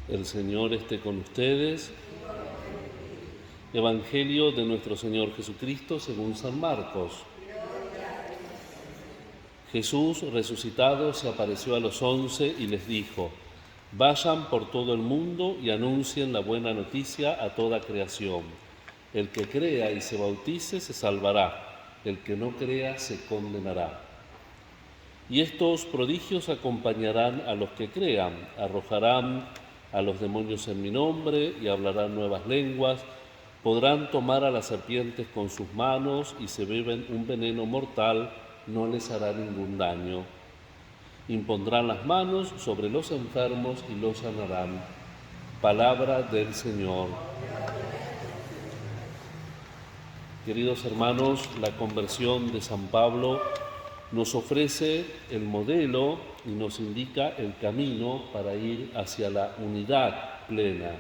El Señor esté con ustedes. Evangelio de nuestro Señor Jesucristo según San Marcos. Jesús resucitado se apareció a los 11 y les dijo: vayan por todo el mundo y anuncien la buena noticia a toda creación. El que crea y se bautice se salvará, el que no crea se condenará. Y estos prodigios acompañarán a los que crean: arrojarán a los demonios en mi nombre y hablarán nuevas lenguas, podrán tomar a las serpientes con sus manos y si beben un veneno mortal no les hará ningún daño. Impondrán las manos sobre los enfermos y los sanarán. Palabra del Señor. Queridos hermanos, la conversión de San Pablo nos ofrece el modelo y nos indica el camino para ir hacia la unidad plena.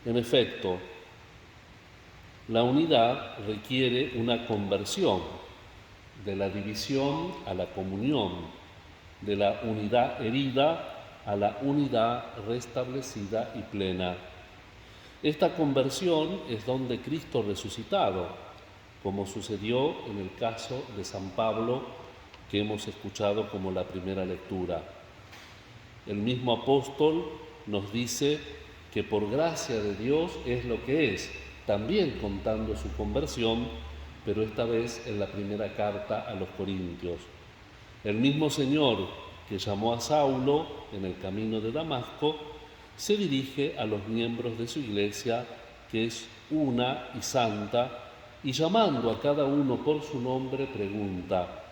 En efecto, la unidad requiere una conversión de la división a la comunión, de la unidad herida a la unidad restablecida y plena. Esta conversión es don de Cristo resucitado, como sucedió en el caso de San Pablo que hemos escuchado como la primera lectura. El mismo apóstol nos dice que por gracia de Dios es lo que es, también contando su conversión, pero esta vez en la primera carta a los Corintios. El mismo Señor que llamó a Saulo en el camino de Damasco, se dirige a los miembros de su iglesia, que es una y santa, y llamando a cada uno por su nombre pregunta: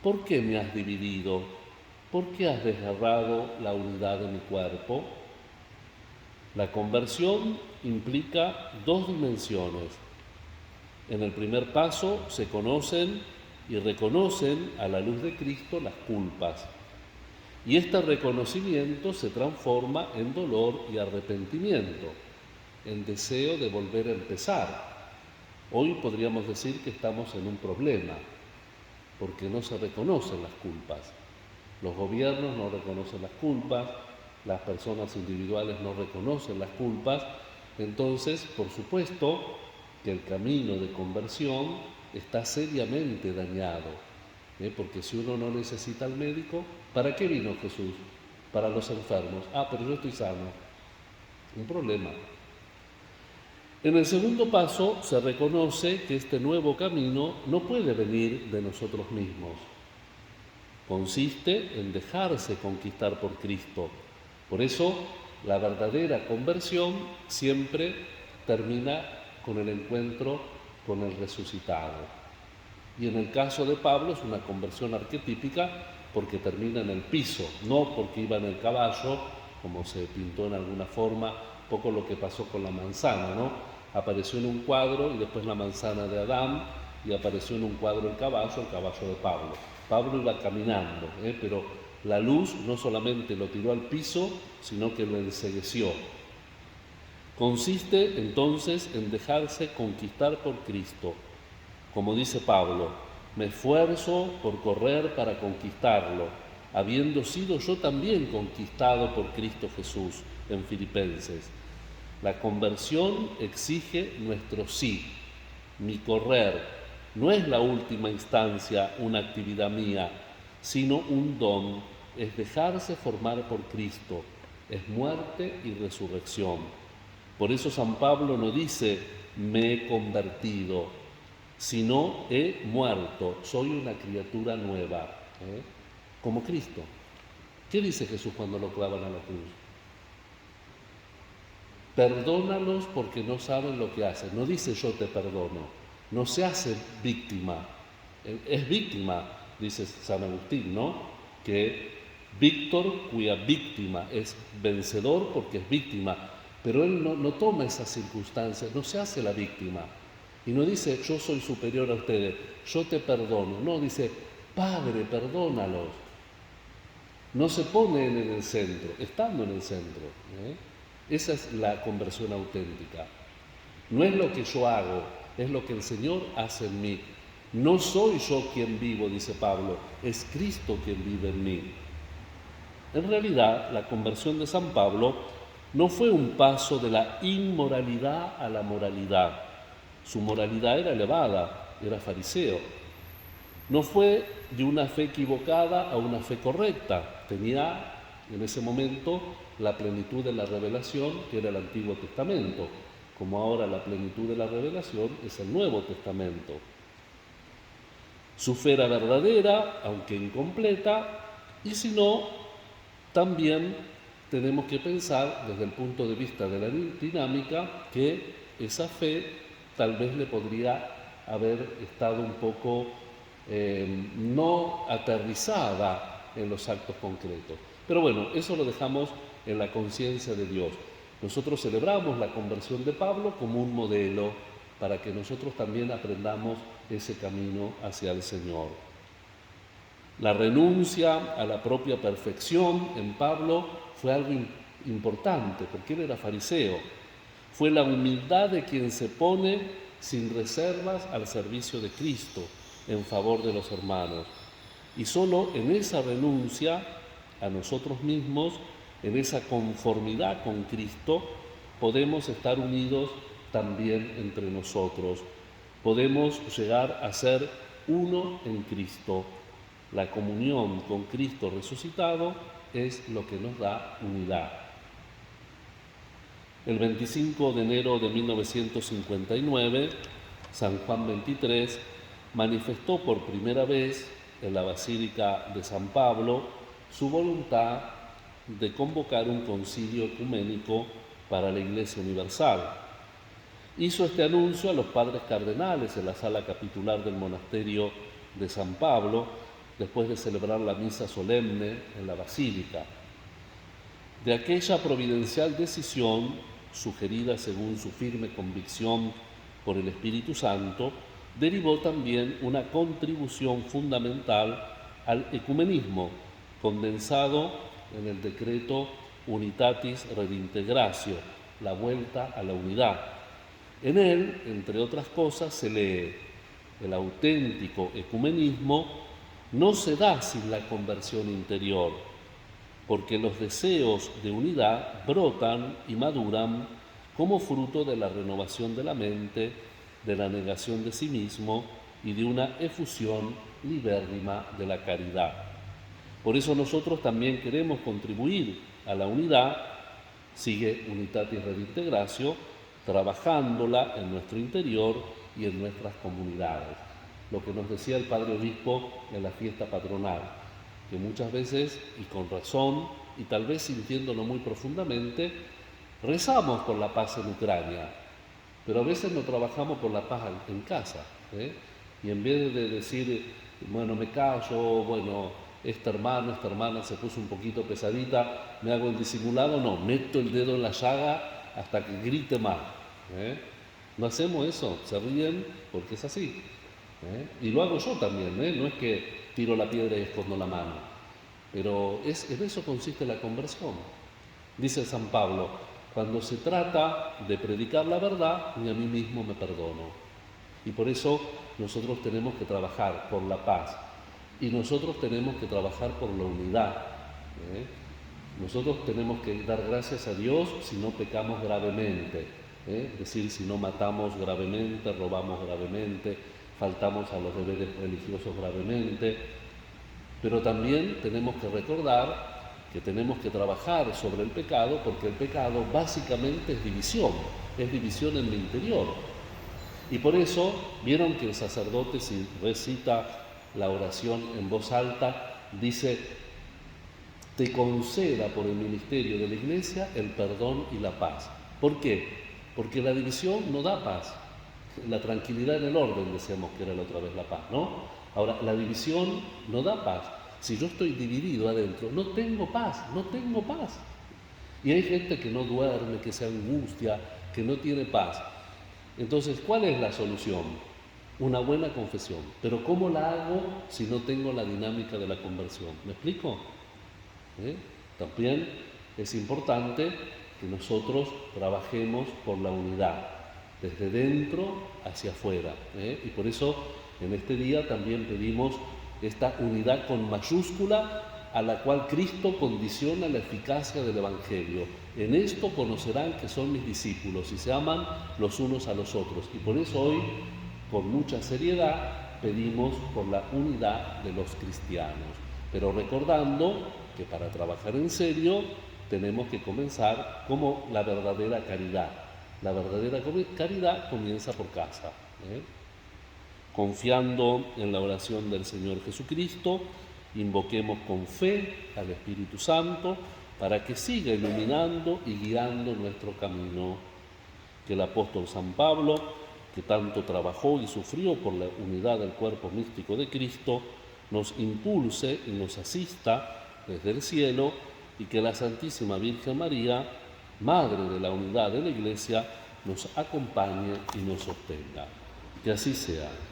¿por qué me has dividido? ¿Por qué has desgarrado la unidad de mi cuerpo? La conversión implica dos dimensiones. En el primer paso se conocen y reconocen a la luz de Cristo las culpas. Y este reconocimiento se transforma en dolor y arrepentimiento, en deseo de volver a empezar. Hoy podríamos decir que estamos en un problema, porque no se reconocen las culpas. Los gobiernos no reconocen las culpas, las personas individuales no reconocen las culpas. Entonces, por supuesto, que el camino de conversión está seriamente dañado. Porque si uno no necesita al médico, ¿para qué vino Jesús? Para los enfermos. Pero yo estoy sano. Un problema. En el segundo paso se reconoce que este nuevo camino no puede venir de nosotros mismos. Consiste en dejarse conquistar por Cristo. Por eso, la verdadera conversión siempre termina con el encuentro con el resucitado. Y en el caso de Pablo es una conversión arquetípica porque termina en el piso, no porque iba en el caballo, como se pintó en alguna forma, poco lo que pasó con la manzana, ¿no? Apareció en un cuadro y después la manzana de Adán, y apareció en un cuadro el caballo de Pablo. Pablo iba caminando, pero la luz no solamente lo tiró al piso, sino que lo encegueció. Consiste entonces en dejarse conquistar por Cristo. Como dice Pablo, me esfuerzo por correr para conquistarlo, habiendo sido yo también conquistado por Cristo Jesús, en Filipenses. La conversión exige nuestro sí, mi correr. No es la última instancia una actividad mía, sino un don, es dejarse formar por Cristo, es muerte y resurrección. Por eso San Pablo no dice, me he convertido, sino he muerto, soy una criatura nueva, como Cristo. ¿Qué dice Jesús cuando lo clavan a la cruz? Perdónalos porque no saben lo que hacen. No dice yo te perdono, no se hace víctima. Es víctima, dice San Agustín, ¿no? Que Víctor, cuya víctima es vencedor porque es víctima, pero él no toma esas circunstancias, no se hace la víctima. Y no dice, yo soy superior a ustedes, yo te perdono. No, dice, Padre, perdónalos. No se pone en el centro, estando en el centro. Esa es la conversión auténtica. No es lo que yo hago, es lo que el Señor hace en mí. No soy yo quien vivo, dice Pablo, es Cristo quien vive en mí. En realidad, la conversión de San Pablo No fue un paso de la inmoralidad a la moralidad. Su moralidad era elevada, era fariseo. No fue de una fe equivocada a una fe correcta. Tenía en ese momento la plenitud de la revelación, que era el Antiguo Testamento, como ahora la plenitud de la revelación es el Nuevo Testamento. Su fe era verdadera, aunque incompleta, y si no, también tenemos que pensar desde el punto de vista de la dinámica que esa fe tal vez le podría haber estado un poco no aterrizada en los actos concretos. Pero bueno, eso lo dejamos en la conciencia de Dios. Nosotros celebramos la conversión de Pablo como un modelo para que nosotros también aprendamos ese camino hacia el Señor. La renuncia a la propia perfección en Pablo fue algo importante, porque él era fariseo. Fue la humildad de quien se pone sin reservas al servicio de Cristo en favor de los hermanos. Y solo en esa renuncia a nosotros mismos, en esa conformidad con Cristo, podemos estar unidos también entre nosotros. Podemos llegar a ser uno en Cristo. La comunión con Cristo resucitado es lo que nos da unidad. El 25 de enero de 1959, San Juan XXIII manifestó por primera vez en la Basílica de San Pablo su voluntad de convocar un concilio ecuménico para la Iglesia Universal. Hizo este anuncio a los padres cardenales en la sala capitular del monasterio de San Pablo, después de celebrar la misa solemne en la Basílica. De aquella providencial decisión, sugerida según su firme convicción por el Espíritu Santo, derivó también una contribución fundamental al ecumenismo, condensado en el decreto Unitatis Redintegratio, la vuelta a la unidad. En él, entre otras cosas, se lee: el auténtico ecumenismo no se da sin la conversión interior, porque los deseos de unidad brotan y maduran como fruto de la renovación de la mente, de la negación de sí mismo y de una efusión libérrima de la caridad. Por eso nosotros también queremos contribuir a la unidad, sigue Unitatis Redintegratio, trabajándola en nuestro interior y en nuestras comunidades. Lo que nos decía el Padre Obispo en la fiesta patronal, que muchas veces, y con razón, y tal vez sintiéndolo muy profundamente, rezamos por la paz en Ucrania, pero a veces no trabajamos por la paz en casa, y en vez de decir, bueno, me callo, bueno, esta hermana se puso un poquito pesadita, me hago el disimulado, no, meto el dedo en la llaga hasta que grite más. No hacemos eso, se ríen porque es así. Y lo hago yo también, no es que tiro la piedra y escondo la mano, pero en eso consiste la conversión. Dice San Pablo: cuando se trata de predicar la verdad, ni a mí mismo me perdono. Y por eso nosotros tenemos que trabajar por la paz y nosotros tenemos que trabajar por la unidad. Nosotros tenemos que dar gracias a Dios si no pecamos gravemente, es decir, si no matamos gravemente, robamos gravemente, faltamos a los deberes religiosos gravemente, pero también tenemos que recordar que tenemos que trabajar sobre el pecado, porque el pecado básicamente es división en el interior. Y por eso, vieron que el sacerdote, si recita la oración en voz alta, dice: te conceda por el ministerio de la Iglesia el perdón y la paz. ¿Por qué? Porque la división no da paz. La tranquilidad en el orden, decíamos que era la otra vez la paz, ¿no? Ahora, la división no da paz. Si yo estoy dividido adentro, no tengo paz. Y hay gente que no duerme, que se angustia, que no tiene paz. Entonces, ¿cuál es la solución? Una buena confesión. Pero ¿cómo la hago si no tengo la dinámica de la conversión? ¿Me explico? También es importante que nosotros trabajemos por la unidad, desde dentro hacia afuera. Y por eso en este día también pedimos esta unidad con mayúscula a la cual Cristo condiciona la eficacia del Evangelio. En esto conocerán que son mis discípulos y se aman los unos a los otros. Y por eso hoy, con mucha seriedad, pedimos por la unidad de los cristianos, pero recordando que para trabajar en serio tenemos que comenzar como la verdadera caridad. La verdadera caridad comienza por casa, Confiando en la oración del Señor Jesucristo, invoquemos con fe al Espíritu Santo para que siga iluminando y guiando nuestro camino. Que el apóstol San Pablo, que tanto trabajó y sufrió por la unidad del cuerpo místico de Cristo, nos impulse y nos asista desde el cielo, y que la Santísima Virgen María, Madre de la unidad de la Iglesia, nos acompañe y nos sostenga. Que así sea.